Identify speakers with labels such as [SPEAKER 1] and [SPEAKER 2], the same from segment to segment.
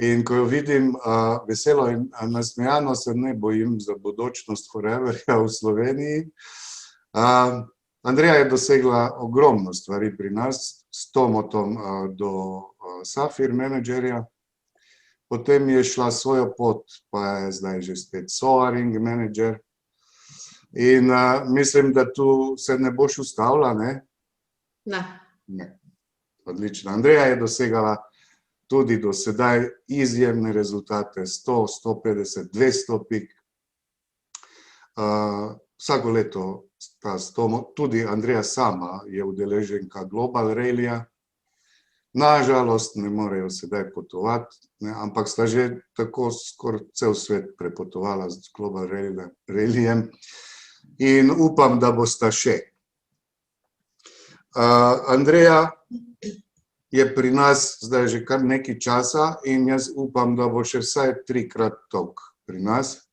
[SPEAKER 1] In ko jo vidim veselo in nasmejano, se ne bojim za bodočnost Foreverja v Sloveniji. Andreja je dosegla ogromno stvari pri nas, s Tomotom do Safir menedžerja. Potem je šla svojo pot, pa je zdaj že spet soaring menedžer. In mislim, da tu se ne boš ustavila, ne? Ne. Odlično. Andreja je dosegala tudi do sedaj izjemne rezultate, 100, 150, 200 pik. Vsako leto tudi Andreja sama je udeleženka Global Rallyja. Nažalost ne morejo sedaj potovati, ampak sta že tako skoraj cel svet prepotovala z Global Rallyjem in upam, da bosta še. Andreja je pri nas zdaj že kar nekaj časa in jaz upam, da bo še vsaj 3-krat toliko pri nas.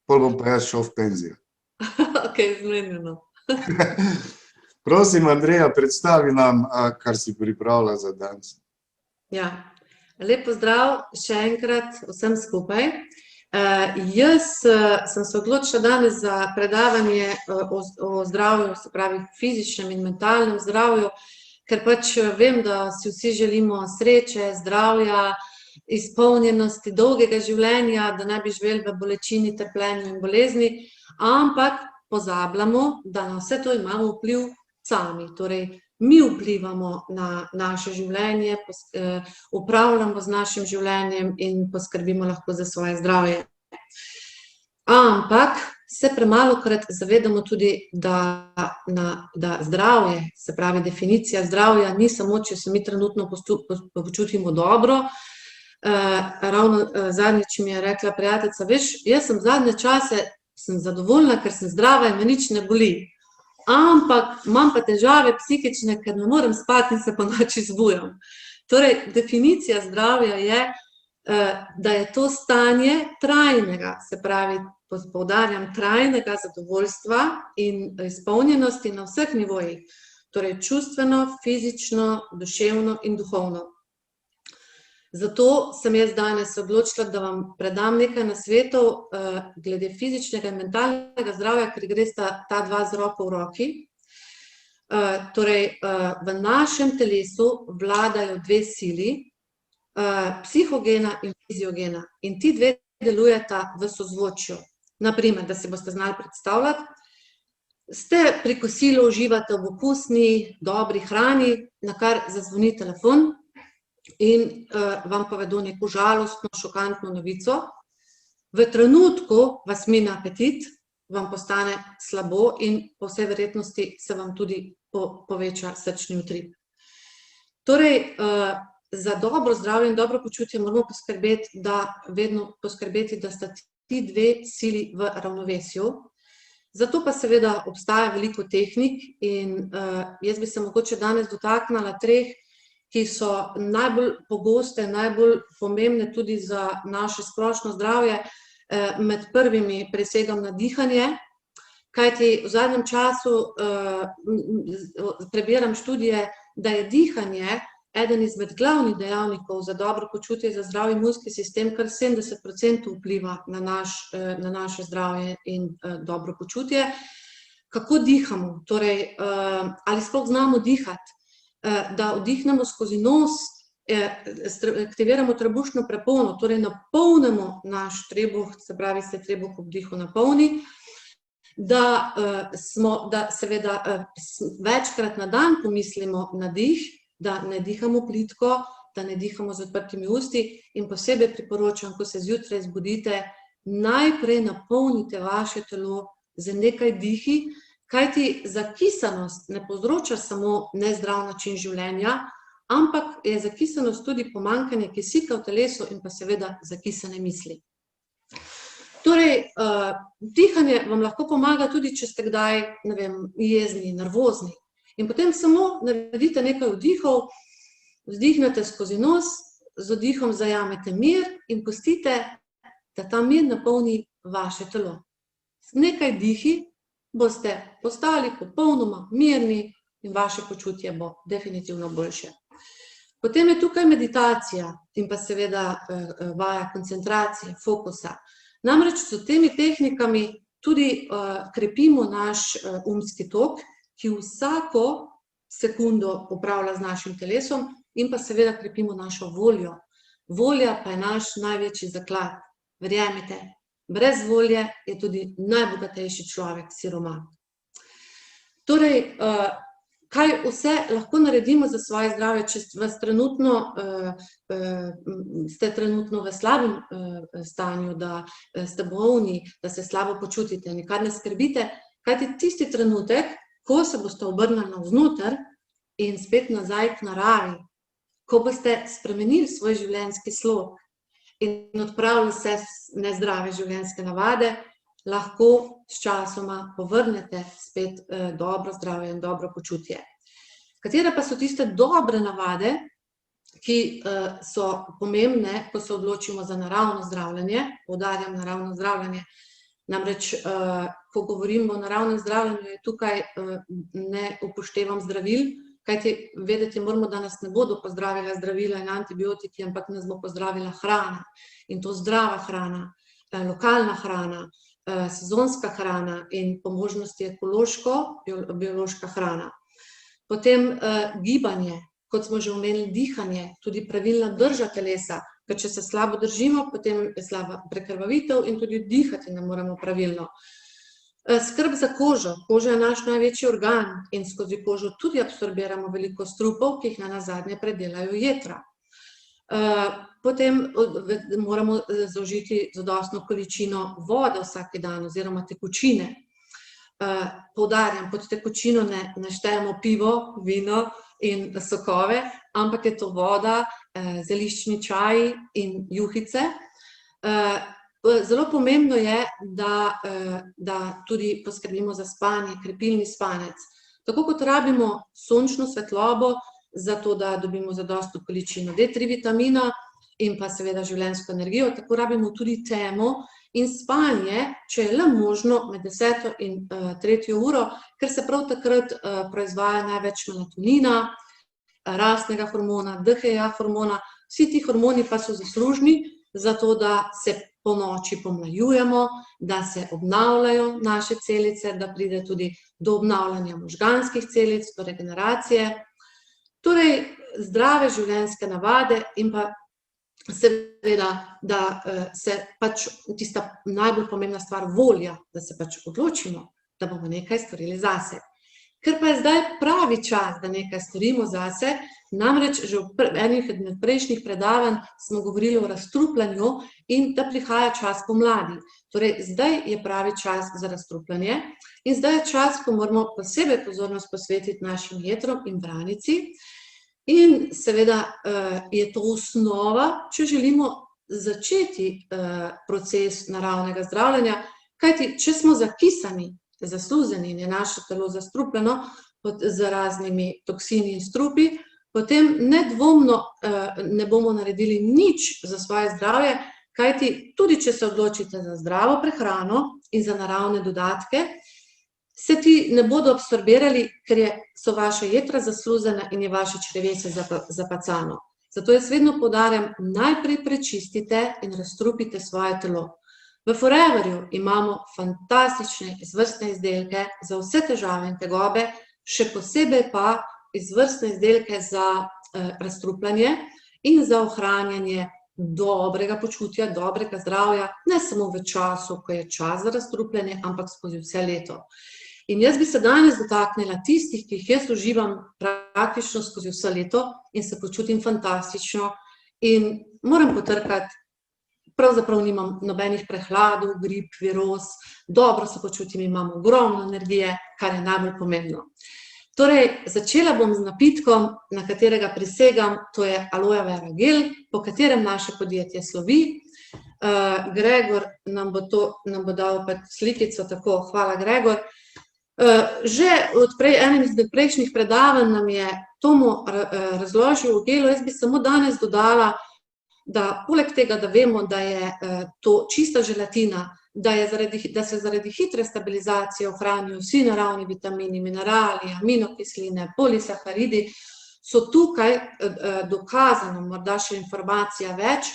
[SPEAKER 1] Pol bom pa jaz šel v penzijo.
[SPEAKER 2] Ok, zmenjeno.
[SPEAKER 1] Prosim, Andreja, predstavi nam, kar si pripravila za danes.
[SPEAKER 2] Ja, lep pozdrav še enkrat vsem skupaj. Jaz sem se odločila danes za predavanje o zdravju, se pravi fizičnem in mentalnem zdravju, ker pač vem, da si vsi želimo sreče, zdravja, izpolnjenosti, dolgega življenja, da ne bi živeli v bolečini, trpljenju in bolezni, ampak pozabljamo, da na vse to imamo vpliv sami. Torej, mi vplivamo na naše življenje, upravljamo z našim življenjem in poskrbimo lahko za svoje zdravje. Ampak se premalokrat zavedamo tudi, da zdravje, se pravi definicija zdravja, ni samo, če se mi trenutno počutimo dobro. Ravno zadnjič mi je rekla prijateljica, veš, jaz sem zadnje čase zadovoljna, ker sem zdrava in me nič ne boli. Ampak imam pa težave psihične, ker ne morem spati in se ponoči zbujam. Torej, definicija zdravja je, da je to stanje trajnega, se pravi, poudarjam, trajnega zadovoljstva in izpolnjenosti na vseh nivojih. Torej, čustveno, fizično, duševno in duhovno. Zato sem jaz danes odločila, da vam predam nekaj nasvetov glede fizičnega in mentalnega zdravja, ker gresta ta dva z roko v roki. Torej, v našem telesu vladajo dve sili, psihogena in fiziogena. In ti dve delujeta v sozvočju. Naprimer, da si boste znali predstavljati, ste pri kosilu, uživate v okusni, dobri hrani, nakar zazvoni telefon, in vam povedo neko žalostno, šokantno novico. V trenutku vas mine apetit, vam postane slabo in po vsej verjetnosti se vam tudi poveča srčni utrip. Torej, za dobro zdravje in dobro počutje moramo poskrbeti, da sta ti dve sili v ravnovesju. Zato pa seveda obstaja veliko tehnik in jaz bi se mogoče danes dotaknila treh, ki so najbolj pogoste, najbolj pomembne tudi za naše splošno zdravje. Med prvimi presegam na dihanje, kajti v zadnjem času prebiram študije, da je dihanje eden izmed glavnih dejavnikov za dobro počutje, za zdrav imunski sistem, kar 70% vpliva na naše zdravje in dobro počutje. Kako dihamo? Torej, ali sploh znamo dihati? Da vdihnemo skozi nos, aktiviramo trebušno prepolno, torej napolnimo naš trebuh, se pravi, se trebuh ob dihu napolni, da seveda večkrat na dan pomislimo na dih, da ne dihamo plitko, da ne dihamo z odprtimi usti in posebej priporočam, ko se zjutraj zbudite, najprej napolnite vaše telo z nekaj dihi, kajti zakisanost ne povzroča samo nezdrav način življenja, ampak je zakisanost tudi pomanjkanje kisika v telesu in pa seveda zakisane misli. Torej, dihanje vam lahko pomaga tudi, če ste kdaj, ne vem, jezni, nervozni. In potem samo naredite nekaj vdihov, vdihnete skozi nos, z vdihom zajamete mir in pustite, da ta mir napolni vaše telo. Z nekaj dihi boste postali popolnoma mirni in vaše počutje bo definitivno boljše. Potem je tukaj meditacija in pa seveda vaja koncentracije, fokusa. Namreč s temi tehnikami tudi krepimo naš umski tok, ki vsako sekundo upravlja z našim telesom in pa seveda krepimo našo voljo. Volja pa je naš največji zaklad. Verjemite, brez volje je tudi najbogatejši človek siromah. Torej, kaj vse lahko naredimo za svoje zdravje, če ste trenutno v slabem stanju, da ste bolni, da se slabo počutite, nikar ne skrbite, kajti tisti trenutek, ko se boste obrnili navznoter in spet nazaj k naravi, ko boste spremenili svoj življenjski slog in odpravili vse nezdrave življenjske navade, lahko s časoma povrnete spet dobro zdravje in dobro počutje. Katere pa so tiste dobre navade, ki so pomembne, ko se odločimo za naravno zdravljenje, poudarjam naravno zdravljenje. Namreč, ko govorimo o naravnem zdravljenju, tukaj ne upoštevam zdravil, kajti vedeti moramo, da nas ne bodo pozdravila zdravila in antibiotiki, ampak nas bo pozdravila hrana. In to zdrava hrana, lokalna hrana, sezonska hrana in po možnosti biološka hrana. Potem gibanje, kot smo že omenili, dihanje, tudi pravilna drža telesa, ker če se slabo držimo, potem je slaba prekrvavitev in tudi dihati ne moremo pravilno. Skrb za kožo. Koža je naš največji organ in skozi kožo tudi absorbiramo veliko strupov, ki jih nenazadnje predelajo jetra. Potem moramo zaužiti zadostno količino vode vsak dan oziroma tekočine. Poudarjam, pod tekočino ne štejemo pivo, vino in sokove, ampak je to voda, zeliščni čaji in juhice. Zelo pomembno je, da tudi poskrbimo za spanje, krepilni spanec. Tako kot rabimo sončno svetlobo, zato da dobimo zadostno količino D3 vitamina in pa seveda življenjsko energijo, tako rabimo tudi temo in spanje, če je le možno, med 10. in 3. uro, ker se prav takrat proizvaja največ melatonina, rastnega hormona, DHA hormona. Vsi ti hormoni pa so zaslužni za to, da se po noči pomlajujemo, da se obnavljajo naše celice, da pride tudi do obnavljanja možganskih celic, do regeneracije. Torej, zdrave življenjske navade in pa seveda, da se pač tista najbolj pomembna stvar, volja, da se pač odločimo, da bomo nekaj storili zase. Ker pa je zdaj pravi čas, da nekaj storimo zase, namreč že v enih od prejšnjih predavanj smo govorili o razstrupljanju in da prihaja čas pomladi. Torej, zdaj je pravi čas za razstrupljanje in zdaj je čas, ko moramo posebej pozornost posvetiti našim jetrom in branici. In seveda je to osnova, če želimo začeti proces naravnega zdravljenja, kajti če smo zakisani, zasluzeni in je naše telo zastrupljeno z raznimi toksini in strupi, potem nedvomno ne bomo naredili nič za svoje zdravje, kajti tudi če se odločite za zdravo prehrano in za naravne dodatke, se ti ne bodo absorbirali, ker so vaše jetra zasluzena in je vaše črevesje zapacano. Zato jaz vedno poudarjam, najprej prečistite in razstrupite svoje telo. V Foreverju imamo fantastične izvrstne izdelke za vse težave in tegobe, še posebej pa izvrstne izdelke za razstrupljanje in za ohranjanje dobrega počutja, dobrega zdravja, ne samo v času, ko je čas za razstrupljanje, ampak skozi vse leto. In jaz bi se danes dotaknila tistih, ki jih jaz uživam praktično skozi vse leto in se počutim fantastično in moram potrkati, pravzaprav nimam nobenih prehladov, grip, viroz, dobro se počutim, imam ogromno energije, kar je najbolj pomembno. Torej, začela bom z napitkom, na katerega prisegam, to je aloe vera gel, po katerem naše podjetje slovi. Gregor nam bo dal slikico, tako, hvala Gregor. Že od enem izmed prejšnjih predavanj nam je Tomo razložil o gelu, jaz bi samo danes dodala, da poleg tega, da vemo, da je to čista želatina, da se zaradi hitre stabilizacije ohranijo vsi naravni vitamini, minerali, aminokisline, polisaharidi, so tukaj dokazano, morda še informacija več,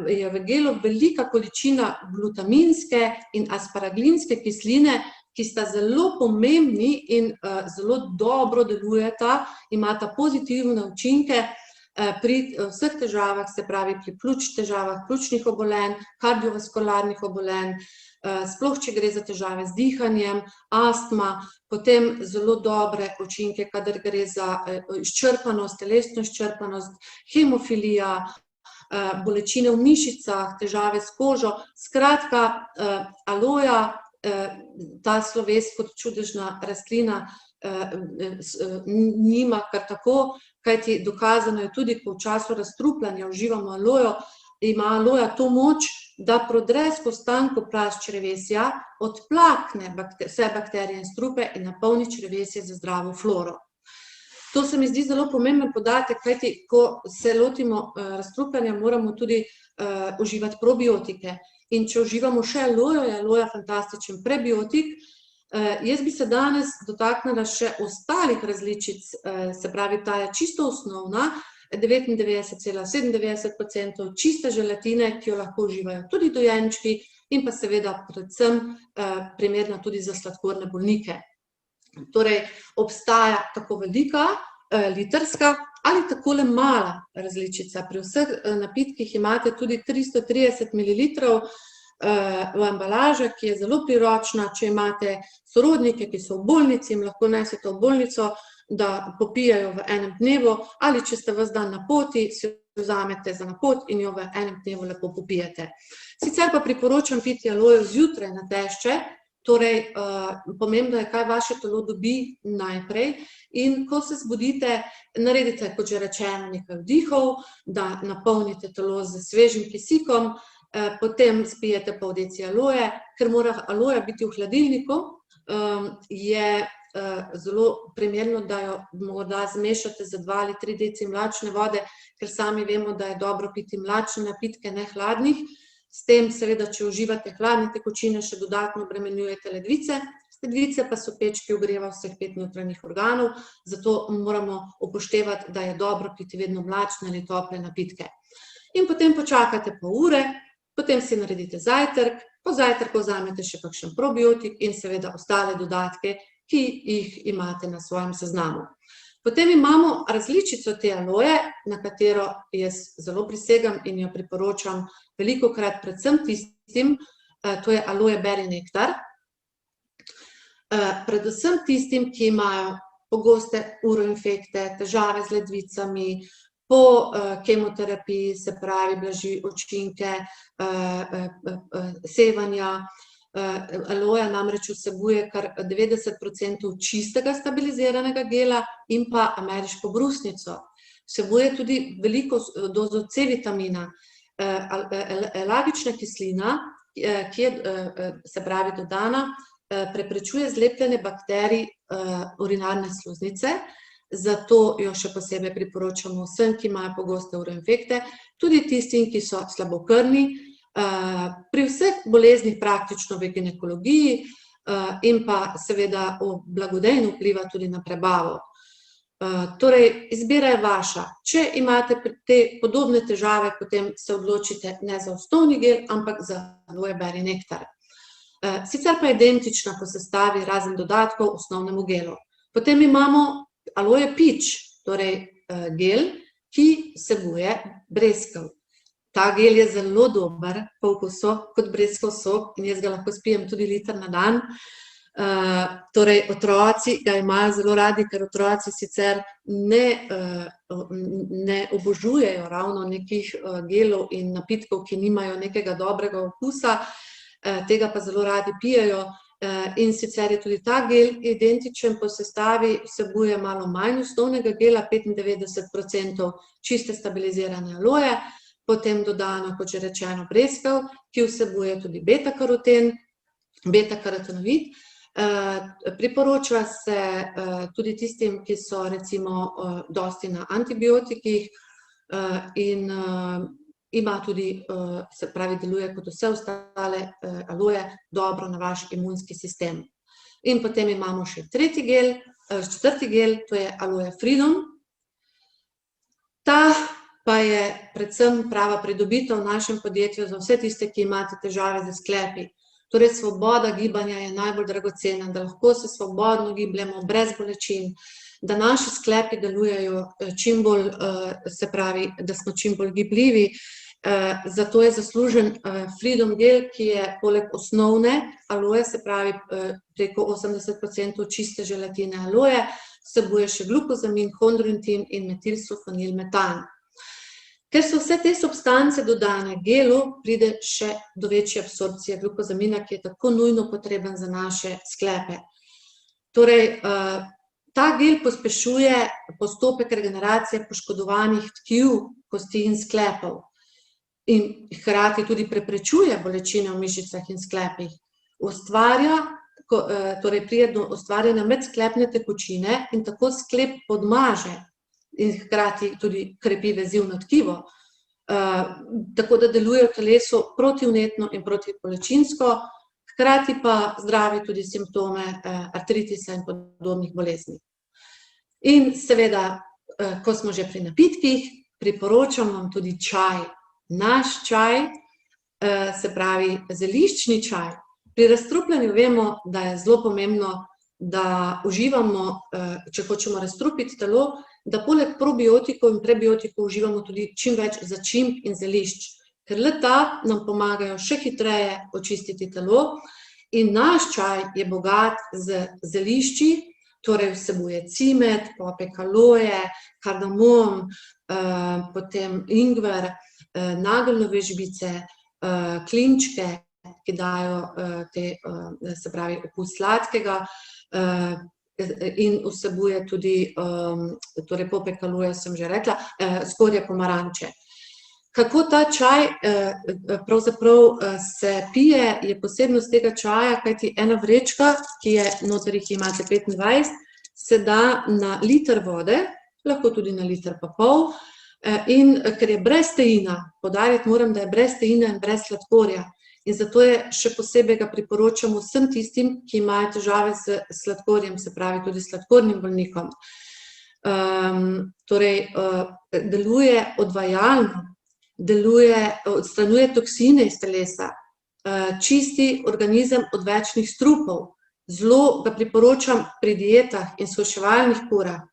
[SPEAKER 2] je v gelu velika količina glutaminske in asparaglinske kisline, ki sta zelo pomembni in zelo dobro delujeta, imata pozitivne učinke pri vseh težavah, se pravi pri težavah pljučnih obolenj, kardiovaskularnih obolenj, sploh če gre za težave z dihanjem, astma, potem zelo dobre učinke, kadar gre za izčrpanost, telesno izčrpanost, hemofilija, bolečine v mišicah, težave s kožo. Skratka, aloja, ta sloves kot čudežna rastlina, nima kar tako, kajti dokazano je tudi, ko v času razstrupljanja uživamo alojo, ima aloja to moč, da prodre skozi tanko plast črevesja, odplakne vse bakterije in strupe in napolni črevesje z zdravo floro. To se mi zdi zelo pomemben podatek, kajti ko se lotimo razstrupljanja, moramo tudi uživati probiotike. In če uživamo še alojo, je aloja fantastičen prebiotik. Jaz bi se danes dotaknila še ostalih različic, se pravi, ta je čisto osnovna, 99,97% čiste želatine, ki jo lahko uživajo tudi dojenčki in pa seveda predvsem primerna tudi za sladkorne bolnike. Torej, obstaja tako velika, litrska ali takole mala različica. Pri vseh napitkih imate tudi 330 ml v embalaži, ki je zelo priročna, če imate sorodnike, ki so v bolnici, jim lahko nesete v bolnico, da popijajo v enem dnevu, ali če ste ves dan na poti, si vzamete za na pot in jo v enem dnevu lepo popijete. Sicer pa priporočam piti alojo zjutraj na dešče, torej pomembno je, kaj vaše telo dobi najprej, in ko se zbudite, naredite, kot že rečeno, nekaj vdihov, da napolnite telo s svežim kisikom, potem spijete pol deci aloje, ker mora aloja biti v hladilniku, je zelo primerno, da jo morda zmešate z 2 ali 3 deci mlačne vode, ker sami vemo, da je dobro piti mlačne napitke, ne hladnih. S tem seveda, če uživate hladne tekočine, še dodatno obremenjujete ledvice. Ledvice pa so peč, ki ogreva vseh 5 notranjih organov, zato moramo upoštevati, da je dobro piti vedno mlačne ali tople napitke. In potem počakate pol ure, potem si naredite zajtrk, po zajtrku vzamete še kakšen probiotik in seveda ostale dodatke, ki jih imate na svojem seznamu. Potem imamo različico te aloje, na katero jaz zelo prisegam in jo priporočam velikokrat predvsem tistim, to je aloe berry nektar. Predvsem tistim, ki imajo pogoste uroinfekte, težave z ledvicami, po kemoterapiji, se pravi, blaži učinke sevanja. Aloja namreč vsebuje kar 90% čistega stabiliziranega gela in pa ameriško brusnico. Vsebuje tudi veliko dozo C-vitamina. Elagična kislina, ki je, se pravi, dodana, preprečuje zlepljenje bakterij urinarne sluznice, zato jo še posebej priporočamo vsem, ki imajo pogoste uroinfekte, tudi tistim, ki so slabokrvni, pri vseh boleznih praktično v ginekologiji in pa seveda blagodejno vpliva tudi na prebavo. Torej, izbira je vaša. Če imate te podobne težave, potem se odločite ne za osnovni gel, ampak za aloe berry nektar. Sicer pa je identična po sestavi razen dodatkov osnovnemu gelu. Potem imamo aloe peach, torej gel, ki vsebuje breskev. Ta gel je zelo dober po okusu kot breskov sok in jaz ga lahko spijem tudi liter na dan. Torej, otroci ga imajo zelo radi, ker otroci sicer ne obožujejo ravno nekih gelov in napitkov, ki nimajo nekega dobrega okusa, tega pa zelo radi pijejo. In sicer je tudi ta gel identičen po sestavi, vsebuje malo manj osnovnega gela, 95% čiste stabilizirane aloje, potem dodano, kot že rečeno, breskev, ki vsebuje tudi beta-karoten, beta-karotenoid. Priporoča se tudi tistim, ki so recimo dosti na antibiotikih in ima tudi, se pravi, deluje kot vse ostale aloje, dobro na vaš imunski sistem. In potem imamo še četrti gel, to je aloe freedom. Ta pa je predvsem prava pridobitev v našem podjetju za vse tiste, ki imate težave z sklepi. Torej, svoboda gibanja je najbolj dragocena, da lahko se svobodno gibljemo, brez bolečin, da naši sklepi delujejo čim bolj, se pravi, da smo čim bolj gibljivi. Zato je zaslužen Freedom Gel, ki je poleg osnovne aloje, se pravi preko 80% čiste želatine aloje, vsebuje še glukozamin, chondroitin in metilsulfonilmetan. Ker so vse te substance dodane gelu, pride še do večje absorpcije glukozamina, ki je tako nujno potreben za naše sklepe. Torej, ta gel pospešuje postopek regeneracije poškodovanih tkiv, kosti in sklepov in hkrati tudi preprečuje bolečine v mišicah in sklepih. Torej pride do ustvarjanja medsklepne tekočine in tako sklep podmaže in hkrati tudi krepi vezivno tkivo, tako da deluje v telesu protivnetno in protibolečinsko, hkrati pa zdravi tudi simptome artritisa in podobnih bolezni. In seveda, ko smo že pri napitkih, priporočam vam tudi čaj. Naš čaj, se pravi zeliščni čaj. Pri razstrupljanju vemo, da je zelo pomembno, da uživamo, če hočemo razstrupiti telo, da poleg probiotikov in prebiotikov uživamo tudi čim več začimb in zelišč, ker le ta nam pomagajo še hitreje očistiti telo. In naš čaj je bogat z zelišči, torej vsebuje cimet, popek aloje, kardamom, potem ingver, nageljnove žbice, klinčke, ki dajo se pravi, okus sladkega, in vsebuje tudi, torej popek aloje, sem že rekla, skorje pomaranče. Kako ta čaj pravzaprav se pije, je posebnost tega čaja, kajti ena vrečka, ki je noter, jih imate 25, se da na liter vode, lahko tudi na liter pa pol, in ker je brez teina, poudariti moram, da je brez teina in brez sladkorja, in zato je še posebej ga priporočam vsem tistim, ki imajo težave s sladkorjem, se pravi tudi sladkornim bolnikom. Torej, deluje odvajalno, odstranjuje toksine iz telesa, čisti organizem od večnih strupov, zelo ga priporočam pri dietah in shujševalnih kurah.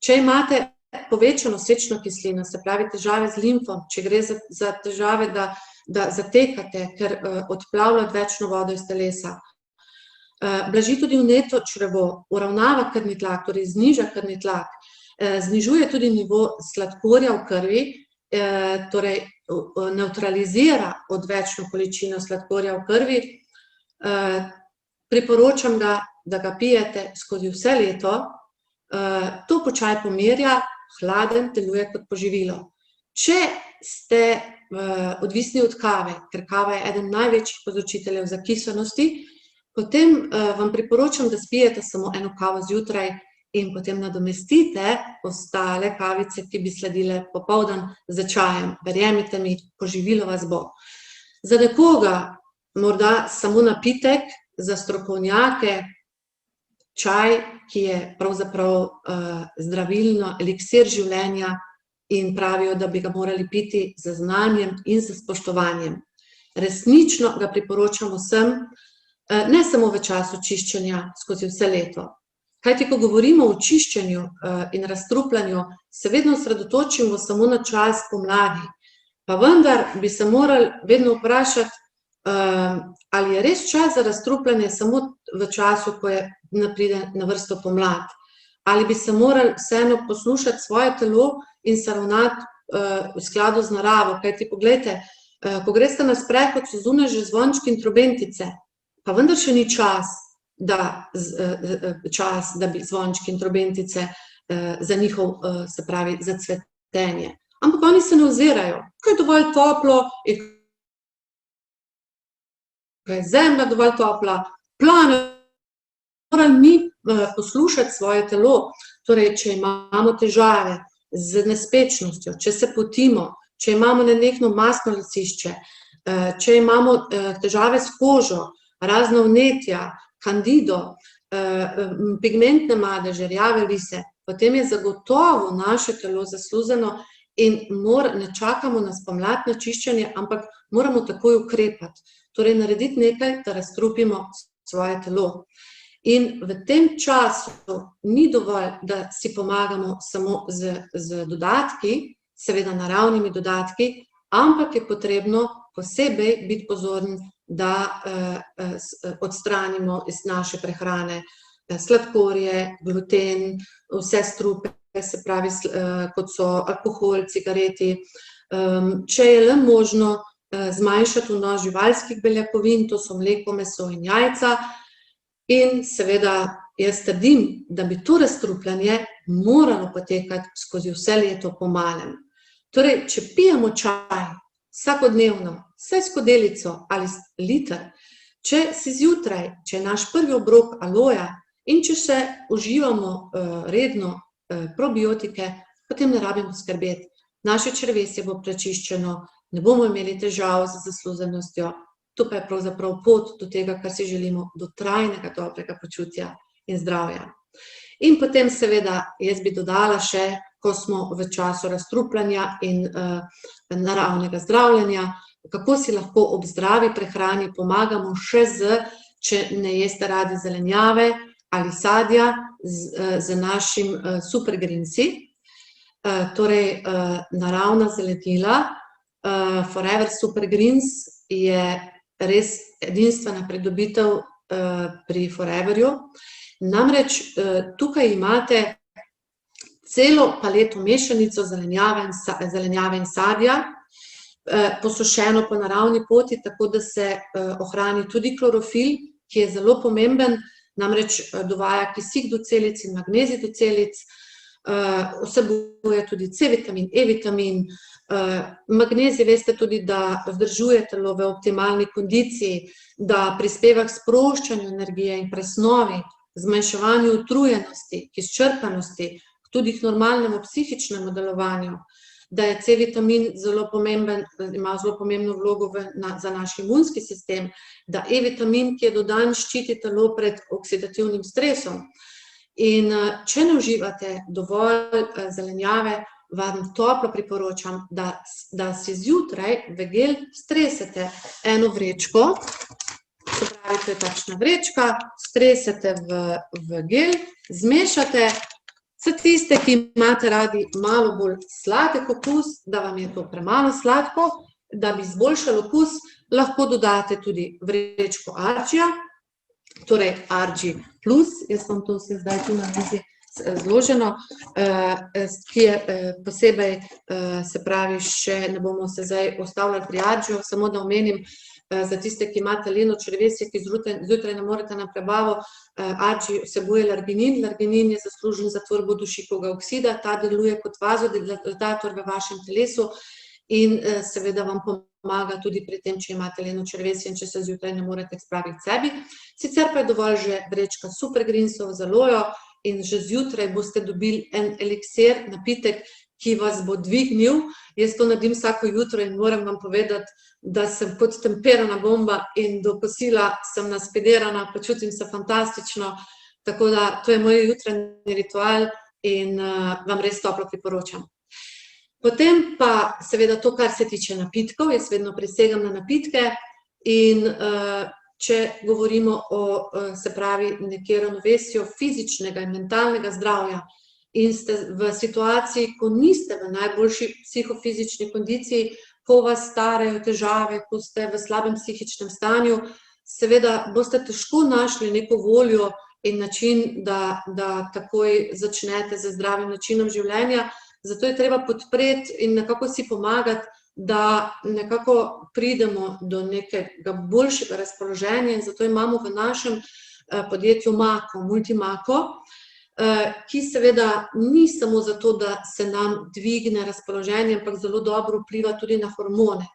[SPEAKER 2] Če imate povečano sečno kislino, se pravi težave z limfom, če gre za težave, da zatekate, ker odplavlja odvečno vodo iz telesa. Blaži tudi vneto črevo, uravnava krvni tlak, torej zniža krvni tlak, znižuje tudi nivo sladkorja v krvi, torej nevtralizira odvečno količino sladkorja v krvi. Priporočam ga, da ga pijete skozi vse leto. To počaj pomirja, hladen, deluje kot poživilo. Če ste odvisni od kave, ker kava je eden največjih povzročiteljev zakisanosti, potem vam priporočam, da spijete samo eno kavo zjutraj in potem nadomestite ostale kavice, ki bi sledile popoldan z čajem. Verjemite mi, poživilo vas bo. Za nekoga morda samo napitek, za strokovnjake čaj, ki je pravzaprav zdravilno eliksir življenja in pravijo, da bi ga morali piti z znanjem in z spoštovanjem. Resnično ga priporočam vsem, ne samo v času čiščenja skozi vse leto. Kajti, ko govorimo o čiščenju in razstrupljanju, se vedno osredotočimo samo na čas pomladi. Pa vendar bi se morali vedno vprašati, ali je res čas za razstrupljanje samo v času, ko pride na vrsto pomlad. Ali bi se morali vseeno poslušati svoje telo in se ravnati v skladu z naravo. Kajti, poglejte, ko greste na sprehod, so zunaj že zvončki in trobentice, pa vendar še ni čas, da bi zvončki in trobentice za njihov, se pravi, za cvetenje. Ampak oni se ne ozirajo, ko je dovolj toplo, ko je zemlja dovolj topla, plane, moramo mi poslušati svoje telo. Torej, če imamo težave z nespečnostjo, če se potimo, če imamo nenehno mastno lasišče, če imamo težave s kožo, razna vnetja, kandido, pigmentne madeže, rjave lise, potem je zagotovo naše telo zasluzeno in ne čakamo na spomladno čiščenje, ampak moramo takoj ukrepati. Torej narediti nekaj, da razstrupimo svoje telo. In v tem času ni dovolj, da si pomagamo samo z dodatki, seveda naravnimi dodatki, ampak je potrebno posebej biti pozoren, da odstranimo iz naše prehrane sladkorje, gluten, vse strupe, se pravi, kot so alkohol, cigareti. Če je le možno zmanjšati vnos živalskih beljakovin, to so mleko, meso in jajca. In seveda jaz trdim, da bi to razstrupljanje moralo potekati skozi vse leto po malem. Torej, če pijemo čaj vsakodnevno, vsaj skodelico ali liter, če si zjutraj, če je naš prvi obrok aloja in če se uživamo redno probiotike, potem ne rabimo skrbeti. Naše črevesje bo prečiščeno, ne bomo imeli težav z zasluzenostjo. To pa je pravzaprav pot do tega, kar si želimo, do trajnega dobrega počutja in zdravja. In potem seveda jaz bi dodala še, ko smo v času razstrupljanja in naravnega zdravljenja, kako si lahko ob zdravi prehrani pomagamo še če ne jeste radi zelenjave ali sadja, z našim super greensi. Torej naravna zelenila, Forever Super Greens je res edinstvena pridobitev pri Foreverju. Namreč tukaj imate celo paleto mešanico zelenjave in sadja, posušeno po naravni poti, tako da se ohrani tudi klorofil, ki je zelo pomemben, namreč dovaja kisik do celic in magnezij do celic, vsebuje tudi C-vitamin, E-vitamin. Magnezij veste tudi, da vzdržuje telo v optimalni kondiciji, da prispeva k sproščanju energije in presnovi, zmanjševanju utrujenosti, k izčrpanosti, tudi k normalnemu psihičnemu delovanju, da je C-vitamin zelo pomemben, ima zelo pomembno vlogo za naš imunski sistem, da E-vitamin, ki je dodan, ščiti telo pred oksidativnim stresom. In če ne uživate dovolj zelenjave, vam toplo priporočam, da si zjutraj v gel stresete eno vrečko, se pravi, to je takšna vrečka, stresete v gel, zmešate. Za tiste, ki imate radi malo bolj sladek okus, da vam je to premalo sladko, da bi izboljšali okus, lahko dodate tudi vrečko argija, torej Argi Plus, jaz vam to vse zdaj tu na mizi zloženo, ki je posebej, se pravi, še ne bomo se zdaj ustavljali pri Argiju, samo da omenim, za tiste, ki imate leno črevesje, ki zjutraj ne morete na prebavo, Argi vsebuje larginin. Larginin je zaslužen za tvorbo dušikovega oksida, ta deluje kot vazodilatator v vašem telesu in seveda vam pomaga tudi pri tem, če imate leno črevesje in če se zjutraj ne morete spraviti sebi. Sicer pa je dovolj že vrečka Super Greensov z alojo in že zjutraj boste dobili en eliksir, napitek, ki vas bo dvignil. Jaz to naredim vsako jutro in moram vam povedati, da sem kot tempirana bomba in do kosila sem naspiderana, počutim se fantastično, tako da to je moj jutranji ritual in vam res toplo priporočam. Potem pa seveda to, kar se tiče napitkov, jaz vedno prisegam na napitke in če govorimo o, se pravi, nekje ravnovesju fizičnega in mentalnega zdravja in ste v situaciji, ko niste v najboljši psihofizični kondiciji, ko vas starajo težave, ko ste v slabem psihičnem stanju, seveda boste težko našli neko voljo in način, da takoj začnete z zdravim načinom življenja. Zato je treba podpreti in nekako si pomagati, da nekako pridemo do nekega boljšega razpoloženja in zato imamo v našem podjetju Mako, Multimako, ki seveda ni samo zato, da se nam dvigne razpoloženje, ampak zelo dobro vpliva tudi na hormone.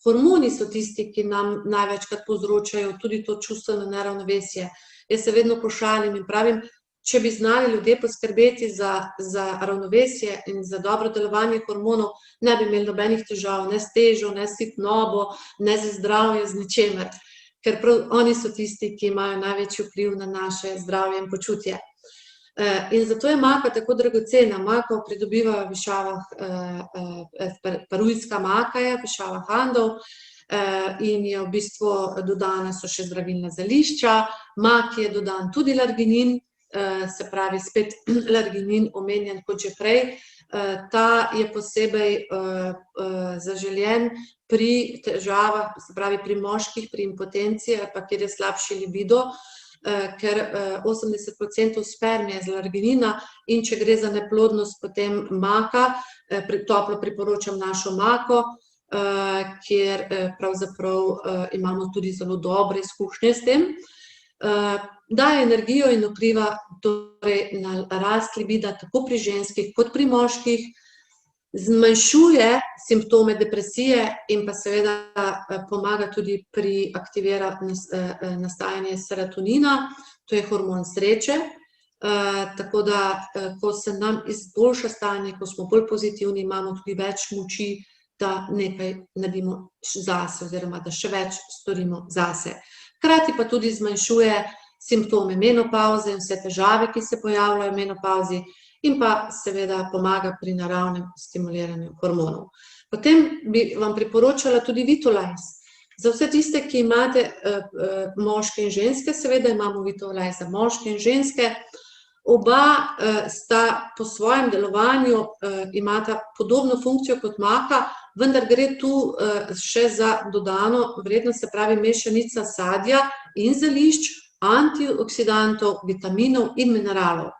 [SPEAKER 2] Hormoni so tisti, ki nam največkrat povzročajo tudi to čustveno neravnovesje. Jaz se vedno pošalim in pravim, če bi znali ljudje poskrbeti za ravnovesje in za dobro delovanje hormonov, ne bi imeli nobenih težav, ne s težo, ne s sitnobo, ne z zdravjem, z ničemer. Ker prav oni so tisti, ki imajo največji vpliv na naše zdravje in počutje. In zato je maka tako dragocena. Mako pridobiva v Višavah, perujska maka je, v Višavah Andov, in je v bistvu dodana so še zdravilna zelišča. Maki je dodan tudi larginin, se pravi spet larginin omenjen kot že prej. Ta je posebej zaželjen pri težavah, se pravi pri moških, pri impotenciji ali pa kjer je slabši libido, ker 80% sperme je z larginina in če gre za neplodnost, potem maka, toplo priporočam našo mako, kjer pravzaprav imamo tudi zelo dobre izkušnje s tem. Daje energijo in vpliva torej na rast libida tako pri ženskih kot pri moških, zmanjšuje simptome depresije in pa seveda pomaga tudi pri aktiviranju nastajanja serotonina, to je hormon sreče, tako da, ko se nam izboljša stanje, ko smo bolj pozitivni, imamo tudi več moči, da nekaj naredimo zase oziroma da še več storimo zase. Hkrati pa tudi zmanjšuje simptome menopavze in vse težave, ki se pojavljajo v menopavzi, in pa seveda pomaga pri naravnem stimuliranju hormonov. Potem bi vam priporočala tudi Vitolize. Za vse tiste, ki imate moške in ženske, seveda imamo Vitolize za moške in ženske. Oba sta po svojem delovanju, imata podobno funkcijo kot maka, vendar gre tu še za dodano vrednost, se pravi mešanica sadja in zelišč, antioksidantov, vitaminov in mineralov.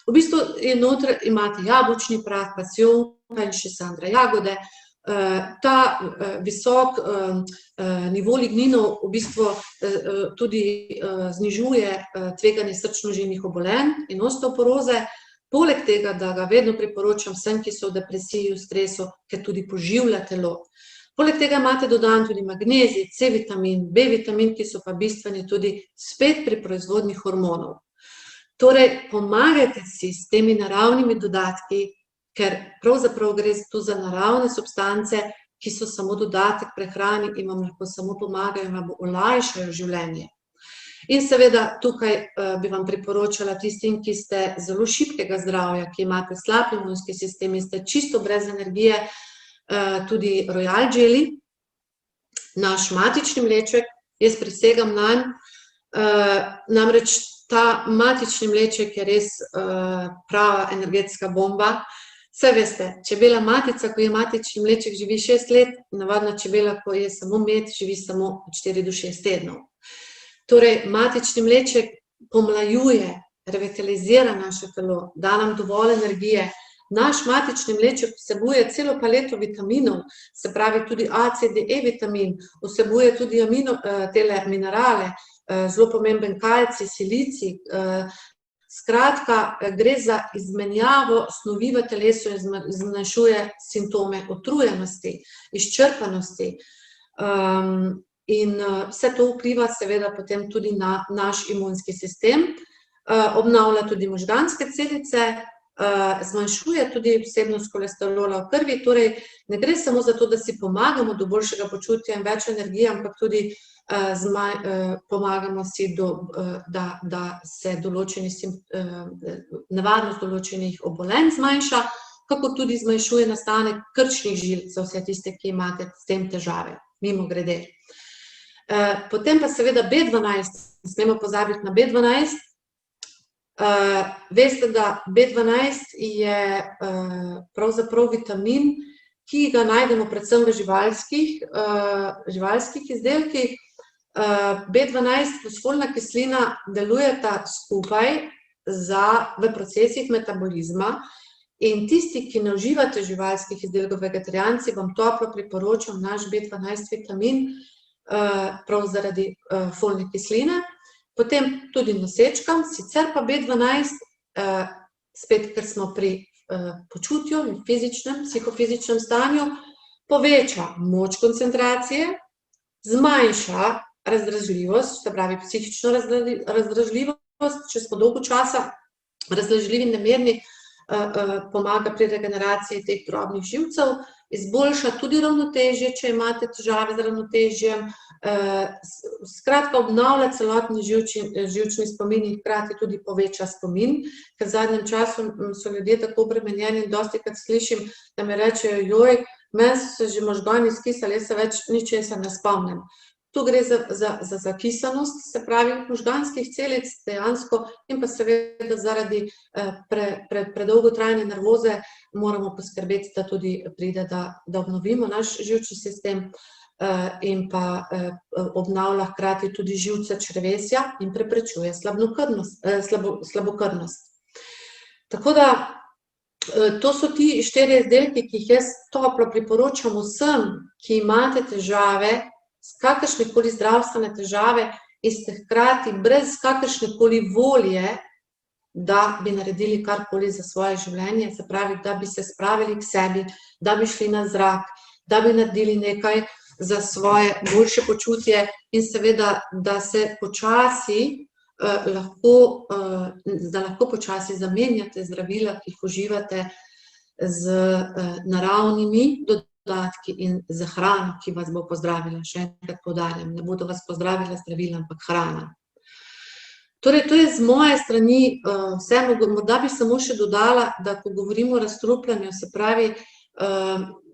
[SPEAKER 2] V bistvu noter imate jabolčni prah, pasijonka in še sandra jagode. Ta visok nivo ligninov v bistvu tudi znižuje tveganje srčno-žilnih obolenj in osteoporoze. Poleg tega, da ga vedno priporočam vsem, ki so v depresiji, v stresu, ker tudi poživlja telo. Poleg tega imate dodan tudi magnezij, C-vitamin, B-vitamin, ki so pa bistveni tudi spet pri proizvodnji hormonov. Torej, pomagajte si s temi naravnimi dodatki, ker pravzaprav gre tu za naravne substance, ki so samo dodatek prehrani in vam lahko samo pomagajo, vam olajšajo življenje. In seveda tukaj bi vam priporočala tistim, ki ste zelo šibkega zdravja, ki imate slab imunski sistem in ste čisto brez energije, tudi Royal Jelly, naš matični mleček, jaz prisegam nanj, namreč ta matični mleček je res prava energetska bomba. Saj veste, čebela matica, ko je matični mleček, živi 6 let, navadna čebela, ko je samo med, živi samo od 4 do 6 tednov. Torej, matični mleček pomlajuje, revitalizira naše telo, da nam dovolj energije. Naš matični mleček vsebuje celo paleto vitaminov, se pravi tudi A, C, D, E vitamin, vsebuje tudi tele minerale, zelo pomemben kalcij, silicij. Skratka, gre za izmenjavo snovi v telesu in zmanjšuje simptome utrujenosti, izčrpanosti. In vse to vpliva seveda potem tudi na naš imunski sistem, obnavlja tudi možganske celice, zmanjšuje tudi vsebnost kolesterola v krvi, torej ne gre samo za to, da si pomagamo do boljšega počutja in več energije, ampak tudi pomagamo si, da se nevarnost določenih obolenj zmanjša, kako tudi zmanjšuje nastanek krčnih žil za vse tiste, ki imate s tem težave, mimogrede. Potem pa seveda B12, ne smemo pozabiti na B12. Veste, da B12 je pravzaprav vitamin, ki ga najdemo predvsem v živalskih izdelkih. B12, fosfolna kislina delujeta skupaj v procesih metabolizma in tisti, ki ne uživate živalskih izdelkov, vegetarijanci, vam toplo priporočam naš B12 vitamin, prav zaradi folne kisline. Potem tudi nosečkam, sicer pa B12, spet, ker smo pri počutju in psihofizičnem stanju, poveča moč koncentracije, zmanjša razdražljivost, se pravi psihično razdražljivost, če smo dolgo časa razdražljivi in nemirni, pomaga pri regeneraciji teh drobnih živcev, izboljša tudi ravnotežje, če imate težave z ravnotežjem, skratka obnavlja celotni živčni spomin in hkrati tudi poveča spomin, ker v zadnjem času so ljudje tako obremenjeni in dostikrat slišim, da mi rečejo, joj, meni so se že možgani skisali, jaz se več ničesar ne spomnim. Tu gre za zakisanost, se pravi možganskih celic dejansko in pa seveda zaradi predolgotrajne nervoze moramo poskrbeti, da tudi pride, da obnovimo naš živčni sistem in pa obnavlja hkrati tudi živce črevesja in preprečuje slabokrvnost. Tako da to so ti 4 izdelki, ki jih jaz toplo priporočam vsem, ki imate težave, kakršnekoli zdravstvene težave in ste hkrati brez kakršnekoli volje, da bi naredili karkoli za svoje življenje, se pravi, da bi se spravili k sebi, da bi šli na zrak, da bi naredili nekaj za svoje boljše počutje in seveda, da se počasi lahko počasi zamenjate zdravila, ki jih uživate z naravnimi dodatki in za hrano, ki vas bo pozdravila. Še enkrat poudarjam, ne bodo vas pozdravila zdravila, ampak hrana. Torej, to je z moje strani vse, morda bi samo še dodala, da ko govorimo o razstrupljanju, se pravi,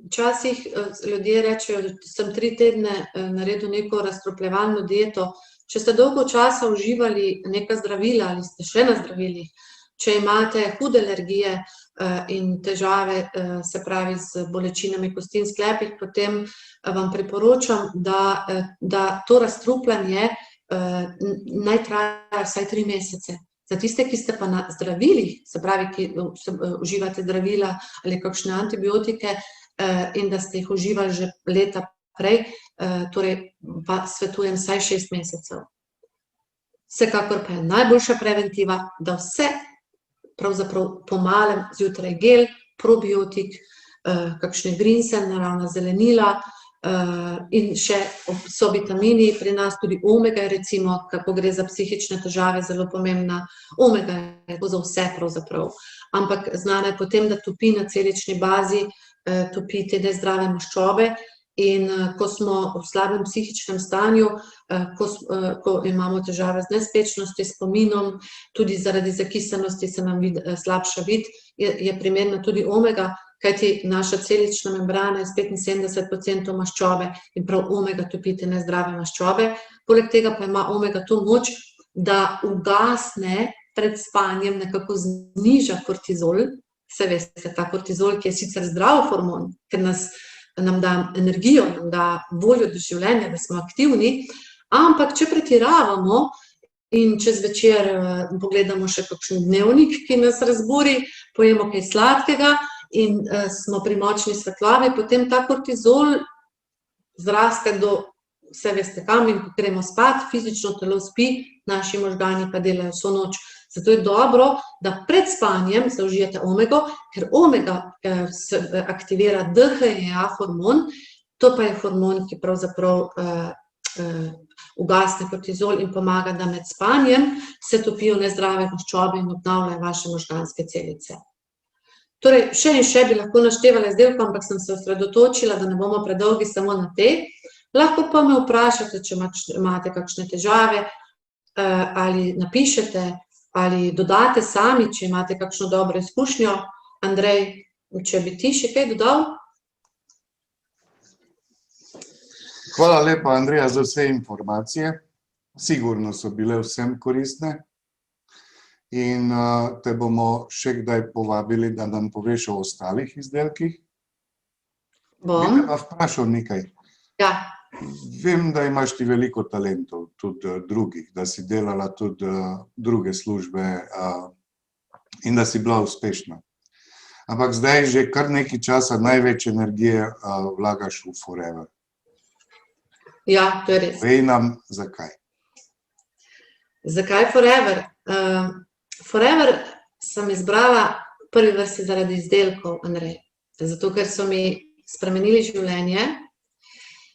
[SPEAKER 2] včasih ljudje rečejo, da sem 3 tedne naredil neko razstrupljevalno dieto. Če ste dolgo časa uživali neka zdravila ali ste še na zdravilih, če imate hude alergije in težave, se pravi z bolečinami kosti in sklepih, potem vam priporočam, da to razstrupljanje naj traja vsaj 3 mesece. Za tiste, ki ste pa na zdravilih, se pravi, ki uživate zdravila ali kakšne antibiotike in da ste jih uživali že leta prej, torej pa svetujem vsaj 6 mesecev. Vsekakor pa je najboljša preventiva, da vse pravzaprav po malem zjutraj gel, probiotik, kakšne grinse, naravna zelenila in še so vitamini, pri nas tudi omega, recimo, kako gre za psihične težave, zelo pomembna. Omega je za vse pravzaprav, ampak znano je potem, da topi na celični bazi, topi te nezdrave maščobe in ko smo v slabem psihičnem stanju, ko imamo težave z nespečnostjo, spominom, tudi zaradi zakisanosti se nam slabša vid, je primerna tudi omega, kajti naša celična membrana je s 75% maščobe in prav omega topi te nezdrave maščobe. Poleg tega pa ima omega to moč, da ugasne pred spanjem, nekako zniža kortizol. Saj veste, ta kortizol, ki je sicer zdrav hormon, ker nam da energijo, nam da voljo do življenja, da smo aktivni, ampak če pretiravamo in čez večer pogledamo še kakšen dnevnik, ki nas razburi, pojemo kaj sladkega in smo pri močni svetlobi, potem ta kortizol zraste do, vse veste kam, in ko gremo spat, fizično telo spi, naši možgani pa delajo vso noč. Zato je dobro, da pred spanjem zaužijete omego, ker omega aktivira DHEA hormon, to pa je hormon, ki pravzaprav ugasne kortizol in pomaga, da med spanjem se topijo nezdrave maščobe in obnavljajo vaše možganske celice. Torej, še in še bi lahko naštevala izdelke, ampak sem se osredotočila, da ne bomo predolgi samo na te. Lahko pa me vprašate, če imate kakšne težave, ali napišete, ali dodate sami, če imate kakšno dobro izkušnjo. Andrej, če bi ti še kaj dodal?
[SPEAKER 1] Hvala lepa, Andreja, za vse informacije. Sigurno so bile vsem koristne. In te bomo še kdaj povabili, da nam poveš o ostalih izdelkih.
[SPEAKER 2] Bom.
[SPEAKER 1] Bi te pa vprašal nekaj.
[SPEAKER 2] Ja.
[SPEAKER 1] Vem, da imaš ti veliko talentov, tudi drugih, da si delala tudi druge službe in da si bila uspešna. Ampak zdaj že kar nekaj časa največ energije vlagaš v Forever.
[SPEAKER 2] Ja, to je res.
[SPEAKER 1] Povej nam, zakaj.
[SPEAKER 2] Zakaj Forever? Forever sem izbrala v prvi vrsti zaradi izdelkov, Andrej. Zato, ker so mi spremenili življenje.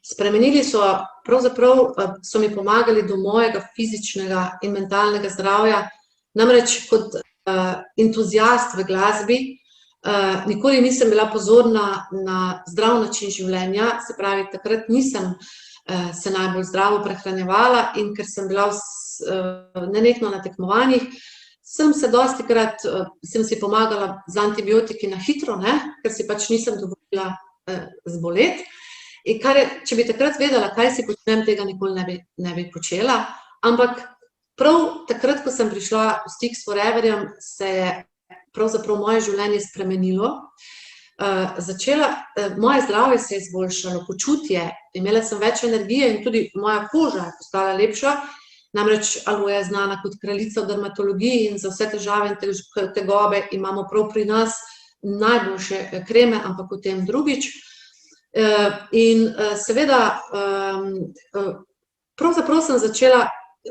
[SPEAKER 2] Spremenili so, pravzaprav so mi pomagali do mojega fizičnega in mentalnega zdravja. Namreč kot entuzijast v glasbi Nikoli nisem bila pozorna na zdrav način življenja, se pravi, takrat nisem se najbolj zdravo prehranjevala in ker sem bila nenehno na tekmovanjih, sem si pomagala z antibiotiki na hitro, ker si pač nisem dovolila zboleti. In če bi takrat vedela, kaj si počnem, tega nikoli ne bi počela, ampak prav takrat, ko sem prišla v stik s Foreverjem, se je pravzaprav moje življenje spremenilo. Moje zdravje se je izboljšalo, počutje, imela sem več energije in tudi moja koža je postala lepša, namreč aloe je znana kot kraljica v dermatologiji in za vse težave in tegobe imamo prav pri nas najboljše kreme, ampak o tem drugič. In seveda, pravzaprav sem začela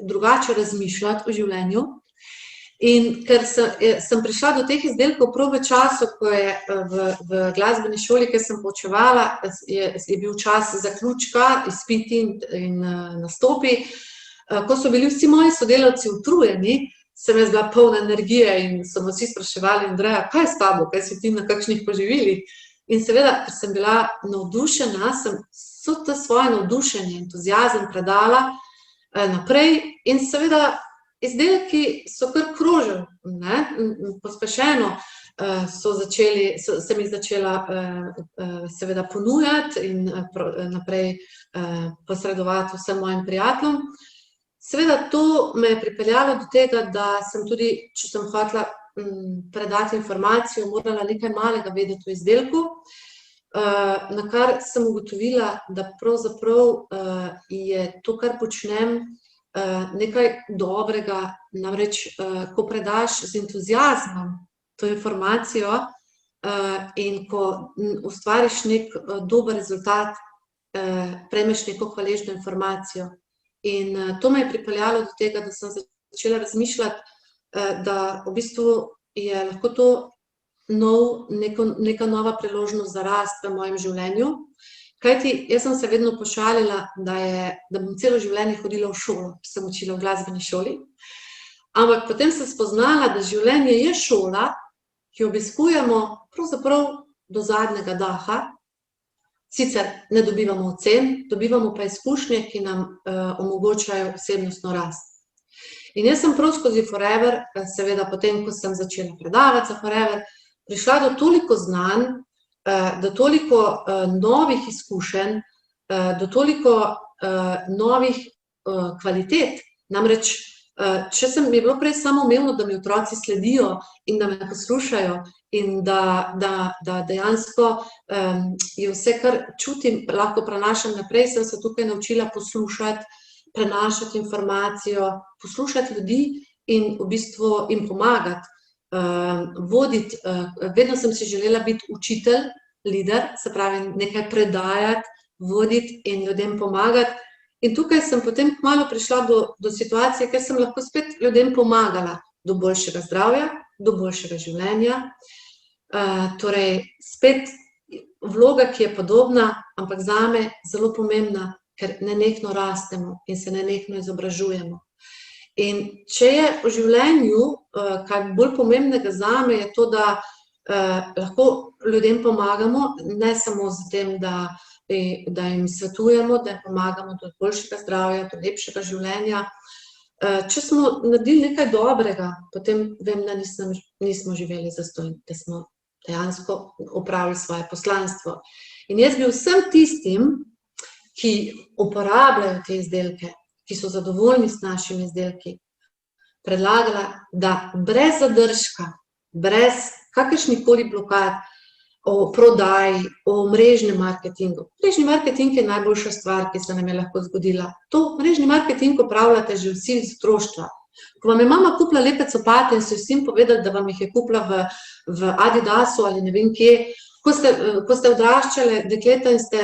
[SPEAKER 2] drugače razmišljati o življenju in ker sem prišla do teh izdelkov prav v času, ko je v glasbeni šoli, kjer sem poučevala, je bil čas zaključka, izpiti in nastopi. Ko so bili vsi moji sodelavci utrujeni, sem jaz bila polna energije in so me vsi spraševali, Andreja, kaj je s tabo, kaj si ti na kakšnih poživilih? In seveda, ker sem bila navdušena, sem vso to svoje navdušenje, entuziazem predala naprej in seveda izdelki so kar krožili, pospešeno sem jih začela seveda ponujati in naprej posredovati vsem mojim prijateljem. Seveda to me je pripeljalo do tega, da sem tudi, če sem hotela predati informacijo, morala nekaj malega vedeti o izdelku, na kar sem ugotovila, da pravzaprav je to, kar počnem, nekaj dobrega, namreč, ko predaš z entuziazmom to informacijo in ko ustvariš nek dober rezultat, prejmeš neko hvaležno informacijo. In to me je pripeljalo do tega, da sem začela razmišljati, da v bistvu je lahko to neka nova priložnost za rast v mojem življenju. Kajti, jaz sem se vedno pošalila, da bom celo življenje hodila v šolo, sem učila v glasbeni šoli. Ampak potem sem spoznala, da življenje je šola, ki jo obiskujemo pravzaprav do zadnjega daha. Sicer ne dobivamo ocen, dobivamo pa izkušnje, ki nam omogočajo osebnostno rast. In jaz sem prav skozi Forever, seveda potem, ko sem začela predavati za Forever, prišla do toliko znanj, do toliko novih izkušenj, do toliko novih kvalitet. Namreč, če mi je bilo prej samoumevno, da mi otroci sledijo in da me poslušajo in da dejansko je vse, kar čutim, lahko prenašam naprej, sem se tukaj naučila poslušati, prenašati informacijo, poslušati ljudi in v bistvu jim pomagati, voditi. Vedno sem si želela biti učitelj, lider, se pravi nekaj predajati, voditi in ljudem pomagati. In tukaj sem potem kmalu prišla do situacije, ker sem lahko spet ljudem pomagala do boljšega zdravja, do boljšega življenja. Torej, spet vloga, ki je podobna, ampak zame zelo pomembna, ker nenehno rastemo in se nenehno izobražujemo. In če je v življenju kaj bolj pomembnega zame, je to, da lahko ljudem pomagamo, ne samo z tem, da jim svetujemo, da jim pomagamo do boljšega zdravja, do lepšega življenja. Če smo naredili nekaj dobrega, potem vem, da nismo živeli zastonj, da smo dejansko opravili svoje poslanstvo. In jaz bi vsem tistim, ki uporabljajo te izdelke, ki so zadovoljni s našimi izdelki, predlagala, da brez zadržka, brez kakršnikoli blokad o prodaji, o mrežnem marketingu. Mrežni marketing je najboljša stvar, ki se nam je lahko zgodila. To mrežni marketing upravljate že vsi iz otroštva. Ko vam je mama kupila lepe copate in so vsem povedali, da vam jih je kupila v Adidasu ali ne vem kje, ko ste odraščale dekleta in ste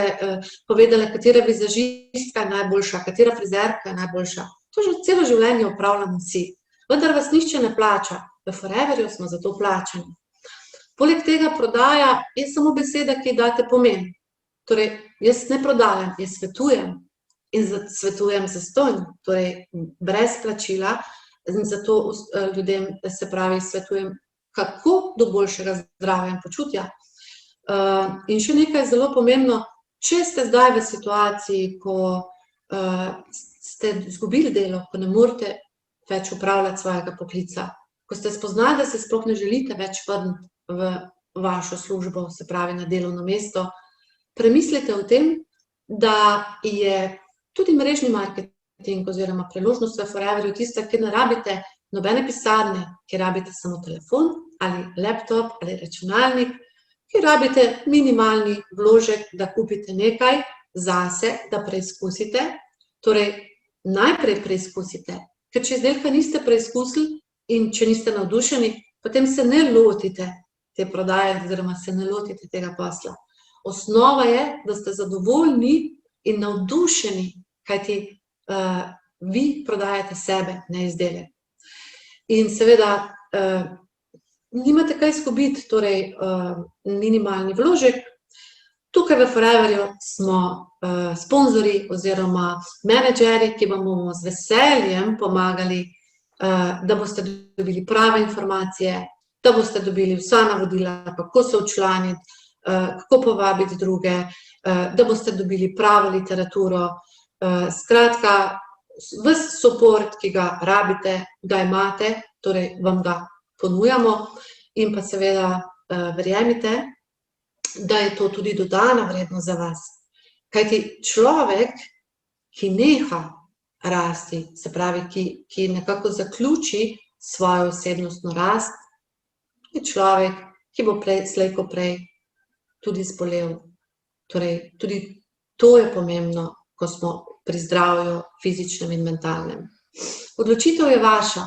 [SPEAKER 2] povedali, katera vizažistka je najboljša, katera frizerka je najboljša. To že celo življenje upravljamo vsi. Vendar vas nihče ne plača. V Foreverju smo za to plačani. Poleg tega prodaja je samo beseda, ki ji date pomen. Torej, jaz ne prodajam, jaz svetujem in svetujem zastonj, torej brez plačila, zato ljudem, se pravi, svetujem kako do boljšega zdravja in počutja. In še nekaj zelo pomembno, če ste zdaj v situaciji, ko ste izgubili delo, ko ne morete več upravljati svojega poklica, ko ste spoznali, da se sploh ne želite več vrniti v vašo službo, se pravi na delovno mesto, premislite o tem, da je tudi mrežni marketing oziroma priložnost v Foreverju tista, kjer ne rabite nobene pisarne, kjer rabite samo telefon ali laptop ali računalnik, kjer rabite minimalni vložek, da kupite nekaj zase, da preizkusite. Torej, najprej preizkusite, ker če izdelka niste preizkusili in če niste navdušeni, potem se ne lotite te prodaje oziroma se ne lotite tega posla. Osnova je, da ste zadovoljni in navdušeni, kajti vi prodajate sebe, ne izdelek. In seveda, nimate kaj izgubiti, torej minimalni vložek. Tukaj v Foreverju smo sponzorji oziroma menedžerji, ki vam bomo z veseljem pomagali, da boste dobili prave informacije, da boste dobili vsa navodila, kako se včlaniti, kako povabiti druge, da boste dobili pravo literaturo. Skratka, ves support, ki ga rabite, ga imate, torej vam ga ponujamo in pa seveda verjemite, da je to tudi dodana vrednost za vas. Kajti človek, ki neha rasti, se pravi, ki nekako zaključi svojo osebnostno rast, je človek, ki bo slej ko prej tudi zbolel. Torej, tudi to je pomembno, ko smo pri zdravju fizičnem in mentalnem. Odločitev je vaša.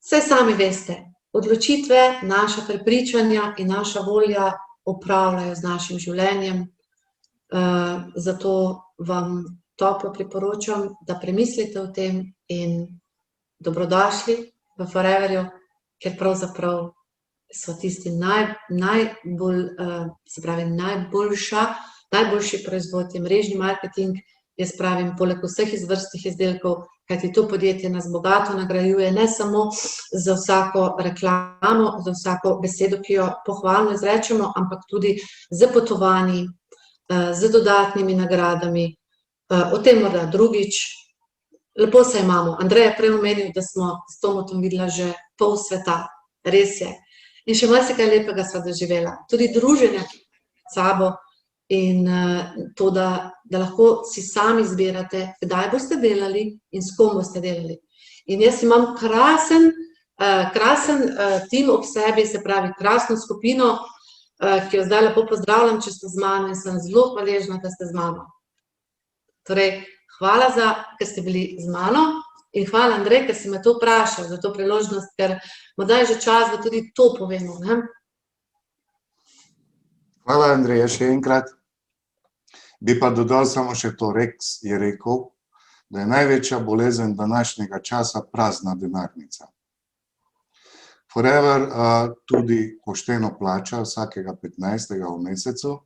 [SPEAKER 2] Saj sami veste, odločitve, naša prepričanja in naša volja upravljajo z našim življenjem. Zato vam toplo priporočam, da premislite o tem in dobrodošli v Foreverju, ker pravzaprav so tisti najboljši proizvod je mrežni marketing. Jaz pravim, poleg vseh izvrstnih izdelkov, kajti to podjetje nas bogato nagrajuje, ne samo za vsako reklamo, za vsako besedo, ki jo pohvalno izrečemo, ampak tudi z potovanji, z dodatnimi nagradami. O tem morda drugič. Lepo se imamo. Andrej je prej omenil, da smo s Tomotom videla že pol sveta. Res je. In še marsikaj lepega sva doživela. Tudi druženja s sabo in to, da lahko si sami izbirate, kdaj boste delali in s kom boste delali. In jaz imam krasen tim ob sebi, se pravi krasno skupino, ki jo zdaj lepo pozdravljam, če ste z mano in sem zelo hvaležna, da ste z mano. Torej, hvala, ker ste bili z mano in hvala, Andrej, ker si me to vprašal za to priložnost, ker morda je že čas, da tudi to povemo. Ne?
[SPEAKER 1] Hvala, Andrej, še enkrat. Bi pa dodal samo še to, Rex je rekel, da je največja bolezen današnjega časa prazna denarnica. Forever tudi pošteno plača vsakega 15. v mesecu.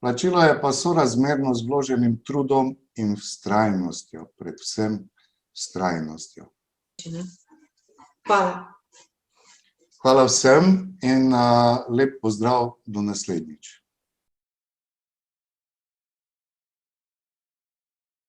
[SPEAKER 1] Plačilo je pa sorazmerno z vloženim trudom in vztrajnostjo, predvsem vztrajnostjo.
[SPEAKER 2] Hvala.
[SPEAKER 1] Hvala vsem in lep pozdrav do naslednjič.